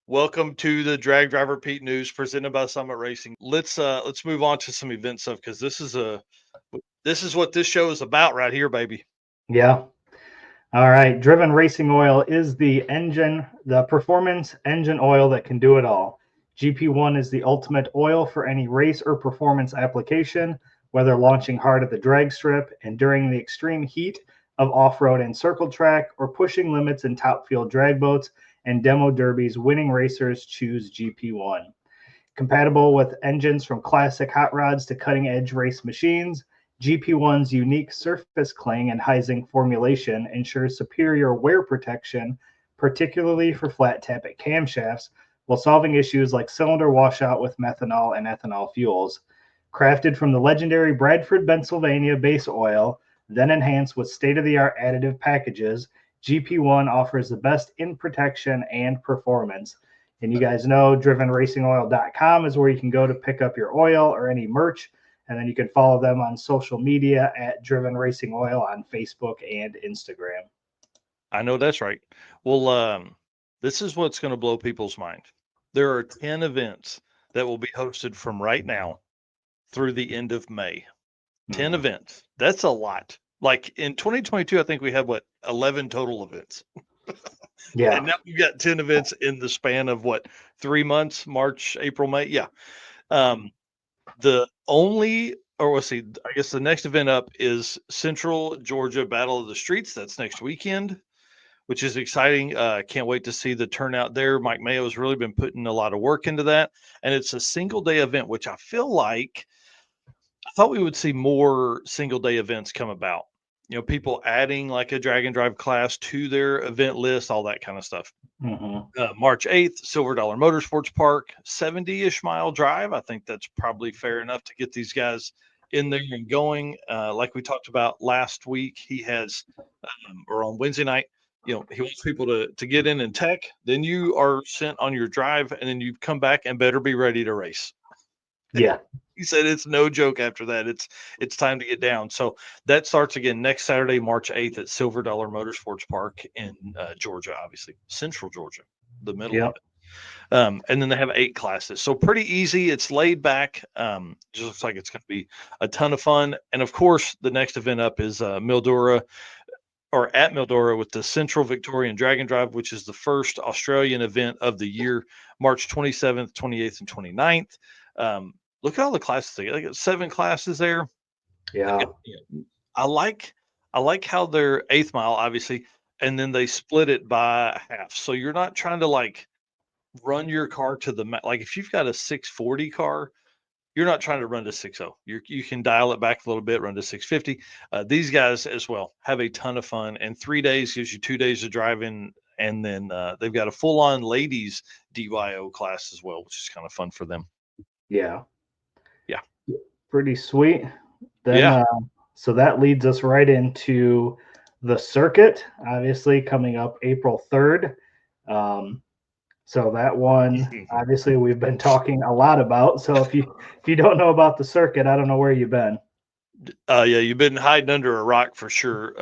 Welcome to the Drag Driver Pete News presented by Summit Racing. Let's move on to some event stuff because this is what this show is about right here, baby. Yeah. All right. Driven Racing Oil is the performance engine oil that can do it all. GP1 is the ultimate oil for any race or performance application, whether launching hard at the drag strip, enduring the extreme heat of off road and circle track, or pushing limits in top field drag boats and demo derbies. Winning racers choose GP1. Compatible with engines from classic hot rods to cutting edge race machines, GP1's unique surface cling and Heising formulation ensures superior wear protection, particularly for flat tappet camshafts, while solving issues like cylinder washout with methanol and ethanol fuels. Crafted from the legendary Bradford, Pennsylvania base oil, then enhanced with state of the art additive packages, GP1 offers the best in protection and performance. And you guys know drivenracingoil.com is where you can go to pick up your oil or any merch. And then you can follow them on social media at Driven Racing Oil on Facebook and Instagram. I know that's right. Well, this is what's going to blow people's mind. There are 10 events that will be hosted from right now through the end of May. 10 events. That's a lot. Like in 2022, I think we had 11 total events. Yeah. And now we've got 10 events in the span of 3 months, March, April, May. Yeah. The only, or let's see, I guess the next event up is Central Georgia Battle of the Streets. That's next weekend, which is exciting. Can't wait to see the turnout there. Mike Mayo has really been putting a lot of work into that. And it's a single day event, which I feel like I thought we would see more single day events come about. You know, people adding like a drag and drive class to their event list, all that kind of stuff. March 8th, Silver Dollar Motorsports Park, 70-ish mile drive. I think that's probably fair enough to get these guys in there and going. Like we talked about last week, he has, or on Wednesday night, he wants people to get in and tech. Then you are sent on your drive, and then you come back and better be ready to race. Yeah. He said it's no joke after that. It's time to get down. So that starts again next Saturday, March 8th at Silver Dollar Motorsports Park in Georgia, obviously Central Georgia, the middle of it. And then they have 8 classes, so pretty easy. It's laid back. Just looks like it's going to be a ton of fun. And of course, the next event up is Mildura, or at Mildura, with the Central Victorian Dragon Drive, which is the first Australian event of the year, March 27th, 28th, and 29th. Look at all the classes. They got 7 classes there. Yeah. I like how they're 8th mile, obviously, and then they split it by half. So you're not trying to run your car to the like if you've got a 640 car, you're not trying to run to 60. You can dial it back a little bit, run to 650. These guys as well have a ton of fun, and 3 days gives you 2 days of driving, and then they've got a full on ladies DYO class as well, which is kind of fun for them. Yeah. Yeah. Pretty sweet. Then, so that leads us right into the circuit, obviously coming up April 3rd. So that one, obviously, we've been talking a lot about. So if you don't know about the circuit, I don't know where you've been. Yeah, you've been hiding under a rock for sure.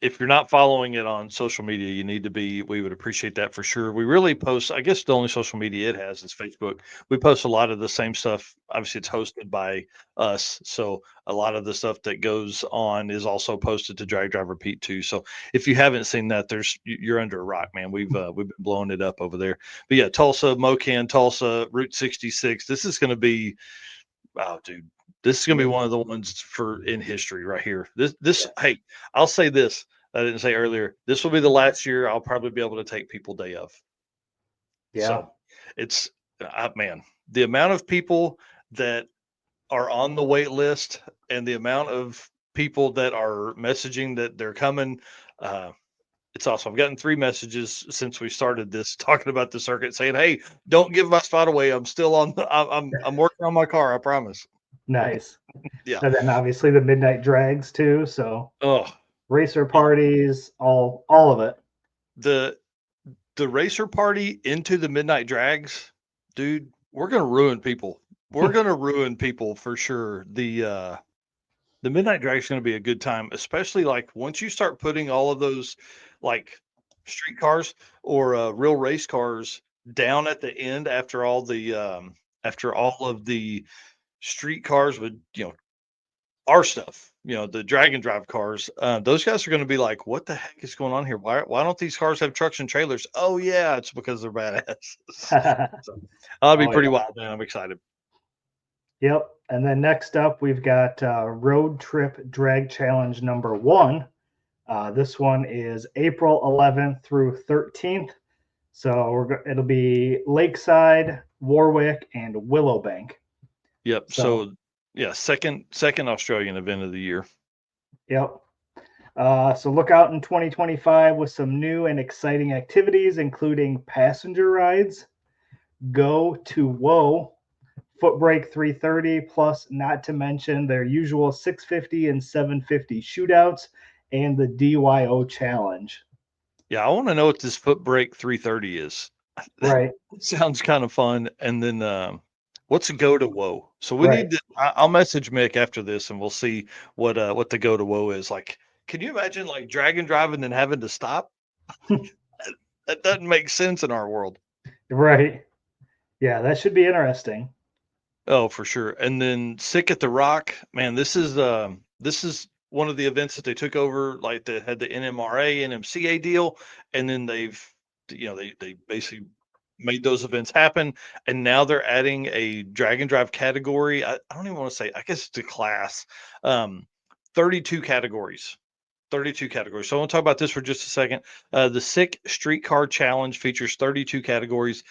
If you're not following it on social media, you need to be. We would appreciate that for sure. We really post, I guess the only social media it has is Facebook. We post a lot of the same stuff. Obviously, it's hosted by us. So a lot of the stuff that goes on is also posted to Drag Driver Pete too. So if you haven't seen that, you're under a rock, man. We've been blowing it up over there. But yeah, Tulsa, Mocan, Tulsa, Route 66. This is going to be, wow, dude. This is going to be one of the ones in history right here. Hey, I'll say this. I didn't say earlier. This will be the last year I'll probably be able to take people day of. Yeah. So it's, man, the amount of people that are on the wait list and the amount of people that are messaging that they're coming, it's awesome. I've gotten 3 messages since we started this talking about the circuit saying, "Hey, don't give my spot away. I'm still on. I'm working on my car. I promise." Nice. Yeah. And then obviously the midnight drags too. So Oh, racer parties, all of it. the racer party into the midnight drags, dude. We're gonna ruin people. We're gonna ruin people for sure. The midnight drag is gonna be a good time, especially like once you start putting all of those like street cars or real race cars down at the end after all of the street cars with, our stuff, the drag and drive cars, those guys are going to be like, what the heck is going on here? Why don't these cars have trucks and trailers? Oh yeah, it's because they're badasses. So that'll be Oh, pretty yeah. wild, man. I'm excited. Yep. And then next up, we've got Road Trip Drag Challenge number 1. This one is April 11th through 13th. So it'll be Lakeside, Warwick, and Willowbank. Yep. So yeah, second Australian event of the year. Yep. So look out in 2025 with some new and exciting activities, including passenger rides, Go to Whoa, Footbrake 330, plus not to mention their usual 650 and 750 shootouts and the DYO challenge. Yeah, I want to know what this Footbrake 330 is. Right. Sounds kind of fun. And then what's a Go to Whoa? So we Right. need to. I'll message Mick after this, and we'll see what the Go to Whoa is like. Can you imagine like drag and driving and having to stop? That doesn't make sense in our world. Right. Yeah, that should be interesting. Oh, for sure. And then Sick at the Rock, man, this is one of the events that they took over, like that had the NMRA, NMCA deal, and then they basically made those events happen, and now they're adding a drag and drive category. I don't even want to say, I guess it's a class. Um, 32 categories. 32 categories. So I want to talk about this for just a second. The Sick Streetcar Challenge features 32 categories,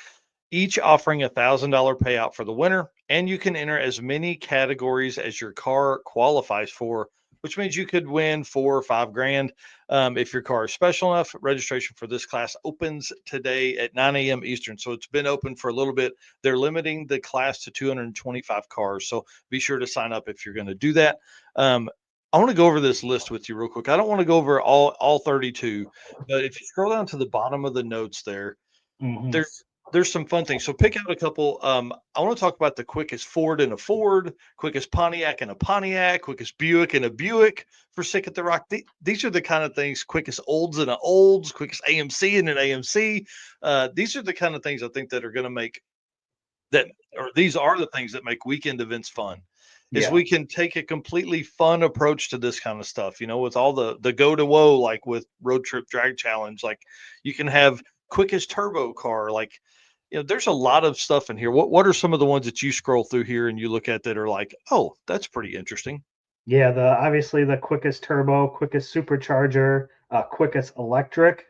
each offering $1,000 payout for the winner, and you can enter as many categories as your car qualifies for, which means you could win 4 or 5 grand. If your car is special enough. Registration for this class opens today at 9 a.m. Eastern. So it's been open for a little bit. They're limiting the class to 225 cars. So be sure to sign up if you're going to do that. I want to go over this list with you real quick. I don't want to go over all 32, but if you scroll down to the bottom of the notes there, Mm-hmm. there's some fun things. So pick out a couple. I want to talk about the quickest Ford in a Ford, quickest Pontiac in a Pontiac, quickest Buick in a Buick for Sick at the Rock. These are the kind of things, quickest Olds in an Olds, quickest AMC in an AMC. These are the kind of things I think that are going to make that, or these are the things that make weekend events fun. Is we can take a completely fun approach to this kind of stuff, with all the Go to Whoa, like with Road Trip Drag Challenge. Like you can have quickest turbo car, like there's a lot of stuff in here. What are some of the ones that you scroll through here and you look at that are like, oh, that's pretty interesting? Yeah, obviously the quickest turbo, quickest supercharger, quickest electric,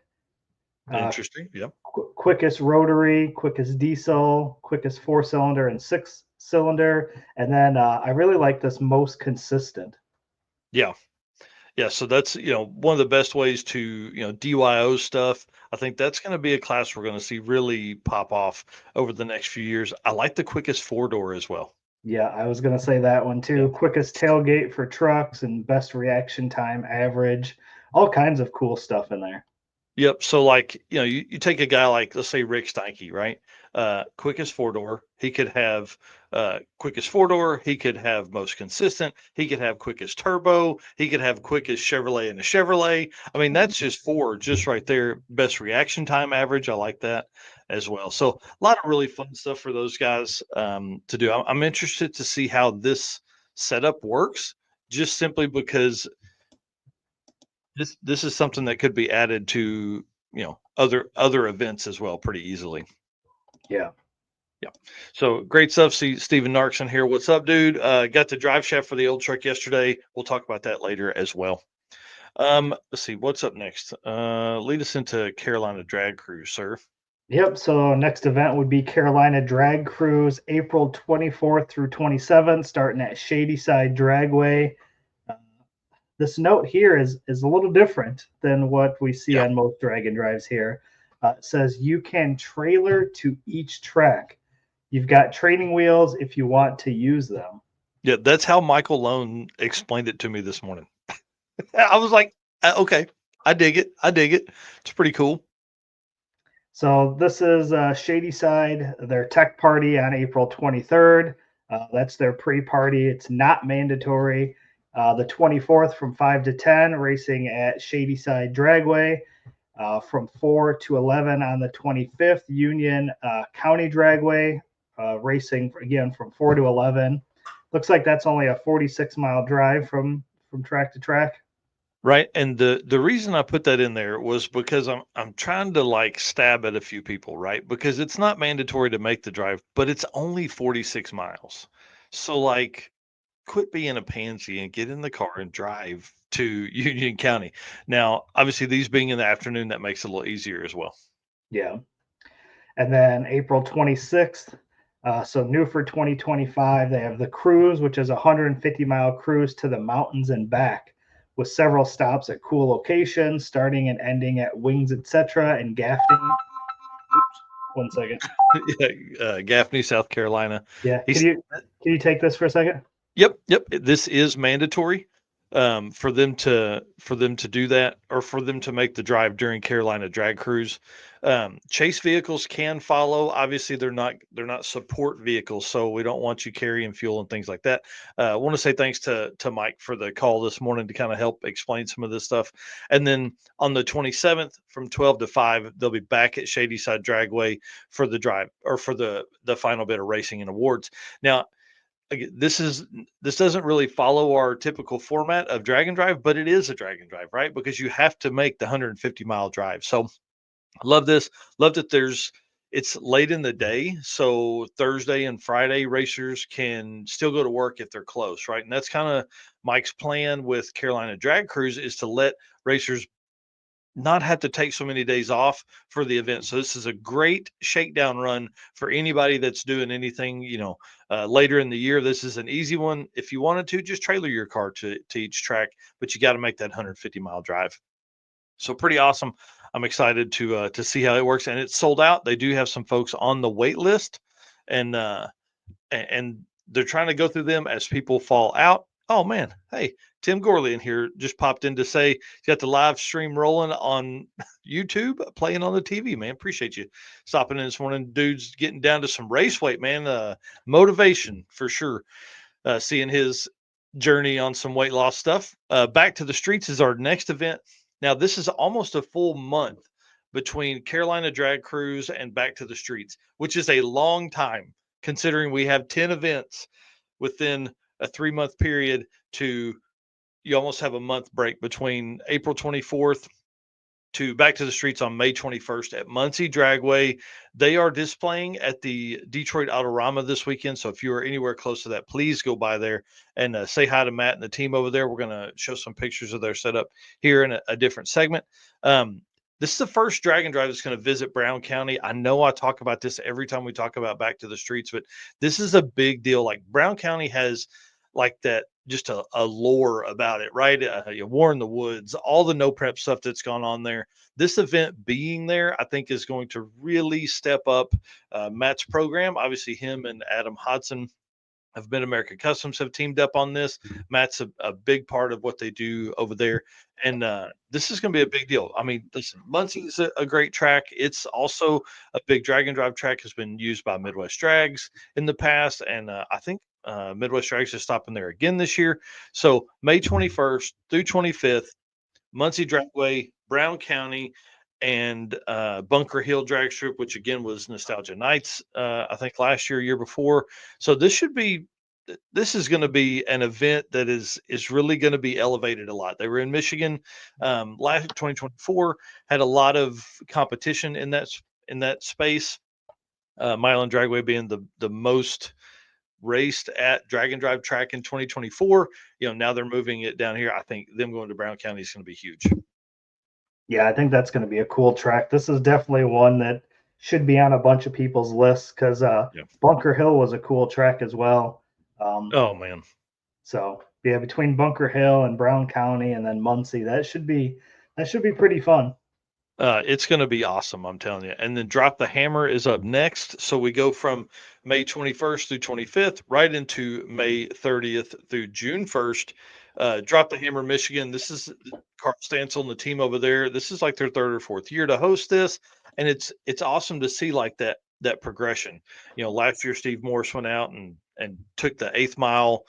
Interesting. Yep. quickest rotary, quickest diesel, quickest 4-cylinder and 6-cylinder, and then I really like this most consistent. Yeah. Yeah. So that's, one of the best ways to, DYO stuff. I think that's going to be a class we're going to see really pop off over the next few years. I like the quickest 4-door as well. Yeah, I was going to say that one too. Yeah. Quickest tailgate for trucks and best reaction time average. All kinds of cool stuff in there. Yep. So like, you take a guy like, let's say Rick Steinke, right? Quickest 4-door. He could have quickest 4-door. He could have most consistent. He could have quickest turbo. He could have quickest Chevrolet in a Chevrolet. I mean, that's just 4, just right there. Best reaction time average. I like that as well. So a lot of really fun stuff for those guys to do. I'm interested to see how this setup works, just simply because this is something that could be added to other events as well pretty easily. Yeah. So great stuff. See Steven Narkson here. What's up, dude? Got the drive shaft for the old truck yesterday. We'll talk about that later as well. Let's see what's up next. Lead us into Carolina Drag Cruise, sir. Yep. So next event would be Carolina Drag Cruise, April 24th through 27th, starting at Shadyside Dragway. This note here is a little different than what we see on most drag and drives here. It says you can trailer to each track. You've got training wheels if you want to use them. Yeah, that's how Michael Lone explained it to me this morning. I was like, okay, I dig it. It's pretty cool. So this is Shadyside, their tech party on April 23rd. That's their pre-party. It's not mandatory. The 24th from 5 to 10, racing at Shadyside Dragway. from 4 to 11 on the 25th. Union County Dragway racing again from 4 to 11. Looks like that's only a 46-mile drive from track to track. Right. And the reason I put that in there was because I'm trying to like stab at a few people, right? Because it's not mandatory to make the drive, but it's only 46 miles. So like quit being a pansy and get in the car and drive to Union County. Now, obviously these being in the afternoon, that makes it a little easier as well. Yeah. And then April 26th, so new for 2025, they have the cruise, which is a 150-mile cruise to the mountains and back, with several stops at cool locations, starting and ending at Wings, etc. in Gaffney. Oops, 1 second. Yeah, Gaffney, South Carolina. Yeah, He's can you take this for a second? Yep. This is mandatory for them to do that, or for them to make the drive during Carolina Drag Cruise. Chase vehicles can follow. Obviously, they're not support vehicles, so we don't want you carrying fuel and things like that. I want to say thanks to Mike for the call this morning to kind of help explain some of this stuff. And then on the 27th from 12 to 5, they'll be back at Shadyside Dragway for the drive, or for the final bit of racing and awards. Now, this doesn't really follow our typical format of drag and drive, but it is a drag and drive, right? Because you have to make the 150-mile drive. So I love this. Love that it's late in the day, so Thursday and Friday racers can still go to work if they're close, right? And that's kind of Mike's plan with Carolina Drag Cruise, is to let racers not have to take so many days off for the event. So this is a great shakedown run for anybody that's doing anything, later in the year. This is an easy one. If you wanted to, just trailer your car to each track, but you got to make that 150-mile drive. So pretty awesome. I'm excited to see how it works, and it's sold out. They do have some folks on the wait list, and and they're trying to go through them as people fall out. Oh man, hey, Tim Gorley in here just popped in to say you got the live stream rolling on YouTube, playing on the TV, man. Appreciate you stopping in this morning. Dude's getting down to some race weight, man. Motivation for sure. Seeing his journey on some weight loss stuff. Back to the Streets is our next event. Now, this is almost a full month between Carolina Drag Cruise and Back to the Streets, which is a long time considering we have 10 events within a 3-month period. You almost have a month break between April 24th to Back to the Streets on May 21st at Muncie Dragway. They are displaying at the Detroit Autorama this weekend. So if you are anywhere close to that, please go by there and say hi to Matt and the team over there. We're going to show some pictures of their setup here in a different segment. This is the first drag and drive that's going to visit Brown County. I know I talk about this every time we talk about Back to the Streets, but this is a big deal. Like, Brown County has like that, just a lore about it, right? War in the Woods, all the no prep stuff that's gone on there. This event being there, I think, is going to really step up Matt's program. Obviously, him and Adam Hodson of Mid America Customs have teamed up on this. Matt's a big part of what they do over there. And this is going to be a big deal. I mean, listen, Muncie's a great track. It's also a big drag and drive track, has been used by Midwest Drags in the past. And I think Midwest Drags is stopping there again this year. So May 21st through 25th, Muncie Dragway, Brown County, and Bunker Hill Drag Strip, which again was Nostalgia Nights, I think last year before. So this is going to be an event that is really going to be elevated a lot. They were in Michigan last 2024, had a lot of competition in that space. Milan Dragway being the most raced at drag and drive track in 2024. Now they're moving it down here. I think them going to Brown County is going to be huge. Yeah, I think that's going to be a cool track. This is definitely one that should be on a bunch of people's lists, because Bunker Hill was a cool track as well. Oh man. So yeah, between Bunker Hill and Brown County and then Muncie, that should be pretty fun. It's going to be awesome, I'm telling you. And then Drop the Hammer is up next. So we go from May 21st through 25th right into May 30th through June 1st. Drop the Hammer, Michigan. This is Carl Stansel and the team over there. This is like their 3rd or 4th year to host this, and it's awesome to see like that progression. Last year Steve Morris went out and took the 8th mile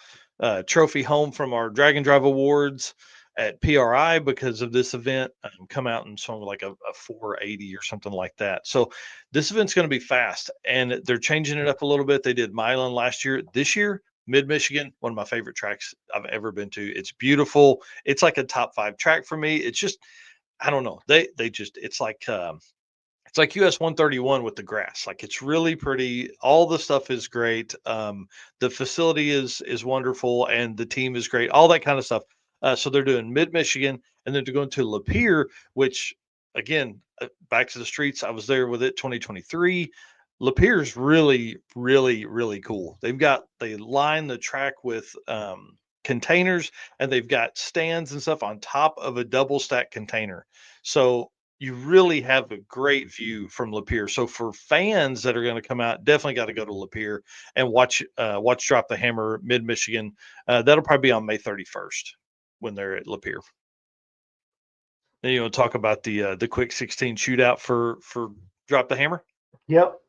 trophy home from our Drag and Drive Awards. at PRI because of this event come out and swung like a 480 or something like that. So this event's going to be fast, and they're changing it up a little bit. They did Milan last year. This year, Mid Michigan, one of my favorite tracks I've ever been to. It's beautiful. It's like a top 5 track for me. It's just, I don't know. They just, it's like US 131 with the grass. Like, it's really pretty. All the stuff is great. The facility is wonderful, and the team is great. All that kind of stuff. So they're doing Mid Michigan, and then they're going to Lapeer, which again, back to the streets. I was there with it 2023. Lapeer is really, really, really cool. They line the track with containers, and they've got stands and stuff on top of a double stack container. So you really have a great view from Lapeer. So for fans that are going to come out, definitely got to go to Lapeer and watch Drop the Hammer Mid Michigan. That'll probably be on May 31st when they're at Lapeer. Then you want to talk about the quick 16 shootout for Drop the Hammer? Yep.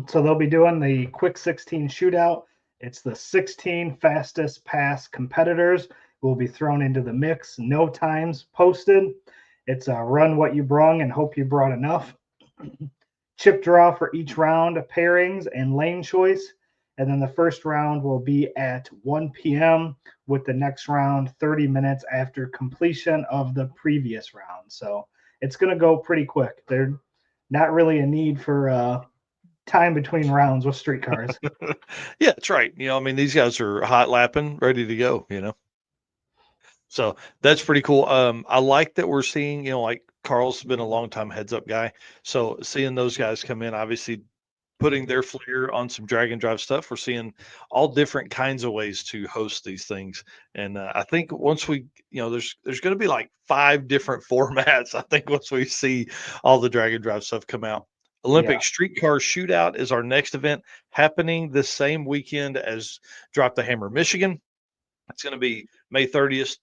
So they'll be doing the quick 16 shootout. It's the 16 fastest pass competitors will be thrown into the mix. No times posted. It's a run what you brung and hope you brought enough. Chip draw for each round, pairings and lane choice. And then the first round will be at 1 p.m. with the next round 30 minutes after completion of the previous round. So it's going to go pretty quick. There's not really a need for time between rounds with streetcars. Yeah, that's right. I mean, these guys are hot lapping, ready to go. So that's pretty cool. I like that we're seeing, like Carl's been a long time heads up guy. So seeing those guys come in, obviously putting their flair on some drag and drive stuff. We're seeing all different kinds of ways to host these things. And I think once we, there's going to be like 5 different formats. I think once we see all the drag and drive stuff come out. Olympic Streetcar Shootout is our next event, happening this same weekend as Drop the Hammer Michigan. It's going to be May 30th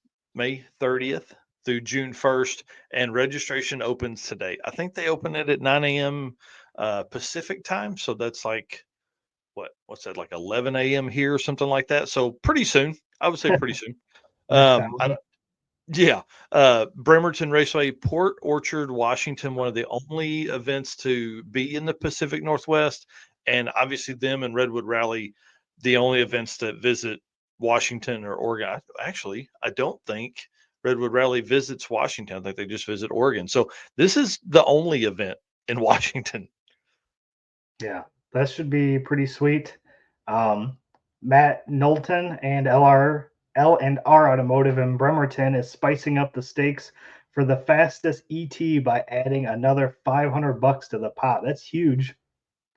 through June 1st, and registration opens today. I think they open it at 9 a.m. Pacific time, so that's like what's that, like 11 a.m. here or something like that. So pretty soon, I would say pretty soon. Yeah, Bremerton Raceway, Port Orchard, Washington, one of the only events to be in the Pacific Northwest, and obviously them and Redwood Rally, the only events that visit Washington or Oregon. Actually, I don't think Redwood Rally visits Washington. I think they just visit Oregon. So this is the only event in Washington. Yeah, that should be pretty sweet. Matt Knowlton and L&R Automotive in Bremerton is spicing up the stakes for the fastest ET by adding another $500 to the pot. That's huge.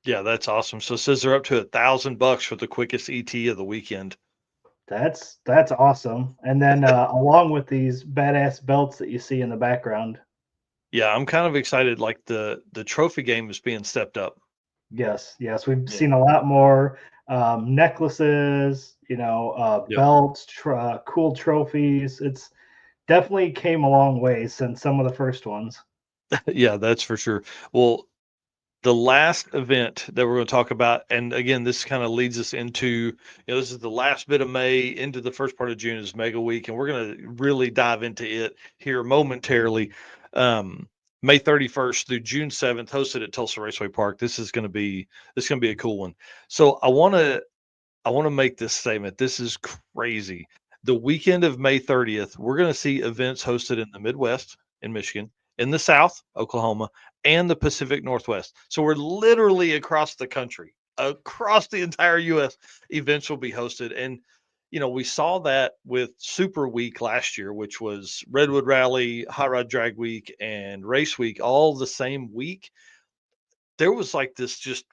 Yeah, that's awesome. So it says they're up to $1,000 for the quickest ET of the weekend. That's awesome. And then along with these badass belts that you see in the background. Yeah, I'm kind of excited. Like the trophy game is being stepped up. Yes, we've seen a lot more necklaces, belts, cool trophies. It's definitely came a long way since some of the first ones. Yeah, that's for sure. Well, the last event that we're going to talk about, and again, this kind of leads us into, this is the last bit of May into the first part of June is Mega Week, and we're going to really dive into it here momentarily. May 31st through June 7th, hosted at Tulsa Raceway Park. This is going to be a cool one. So I want to make this statement. This is crazy. The weekend of May 30th, we're going to see events hosted in the Midwest, in Michigan, in the South, Oklahoma, and the Pacific Northwest. So we're literally across the country, across the entire U.S. Events will be hosted. And, we saw that with Super Week last year, which was Redwood Rally, Hot Rod Drag Week, and Race Week, all the same week. There was like this just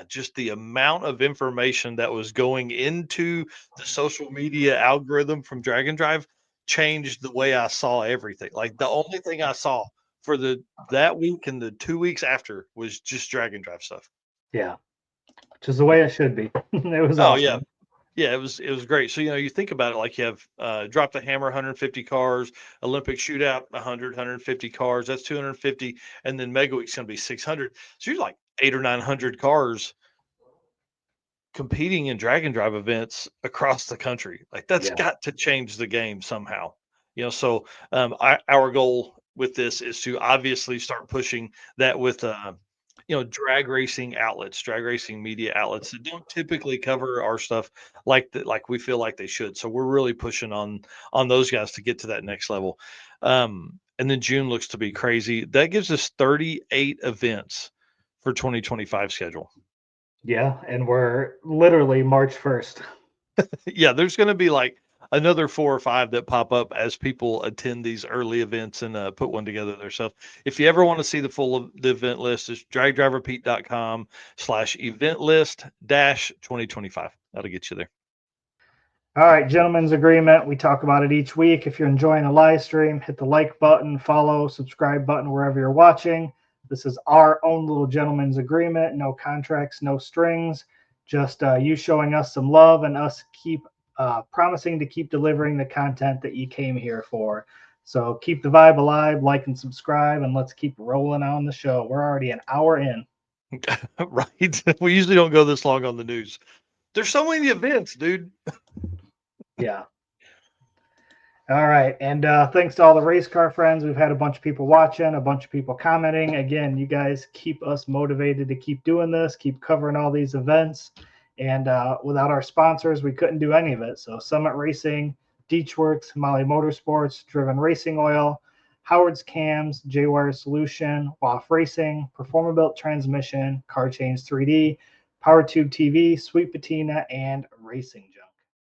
just the amount of information that was going into the social media algorithm from Drag and Drive changed the way I saw everything. Like the only thing I saw for that week and the 2 weeks after was just Drag and Drive stuff. Yeah, which is the way it should be. It was awesome. Yeah. Yeah, it was great. So, you think about it, like you have Drop the Hammer, 150 cars, Olympic Shootout, 150 cars. That's 250. And then Mega Week's going to be 600. So you're like 800 or 900 cars competing in drag and drive events across the country. Like that's got to change the game somehow. So our goal with this is to obviously start pushing that with drag racing outlets, drag racing media outlets that don't typically cover our stuff like that, like we feel like they should. So we're really pushing on those guys to get to that next level. And then June looks to be crazy. That gives us 38 events for 2025 schedule. Yeah, and we're literally March 1st. Yeah, there's going to be like another 4 or 5 that pop up as people attend these early events and put one together themselves. If you ever want to see the full the event list, it's dragdriverpete.com/event list-2025. That'll get you there. All right, gentlemen's agreement. We talk about it each week. If you're enjoying the live stream, hit the like button, follow, subscribe button wherever you're watching. This is our own little gentleman's agreement. No contracts, no strings. Just you showing us some love and us keep promising to keep delivering the content that you came here for. So keep the vibe alive, like and subscribe, and let's keep rolling on the show. We're already an hour in. Right. We usually don't go this long on the news. There's so many events, dude. Yeah. All right. And thanks to all the race car friends. We've had a bunch of people watching, a bunch of people commenting. Again, you guys keep us motivated to keep doing this, keep covering all these events. And without our sponsors, we couldn't do any of it. So Summit Racing, Deechworks, Molly Motorsports, Driven Racing Oil, Howard's Cams, J-Wire Solution, WAF Racing, Performabuilt Transmission, Car Change 3D, PowerTube TV, Sweet Patina, and Racing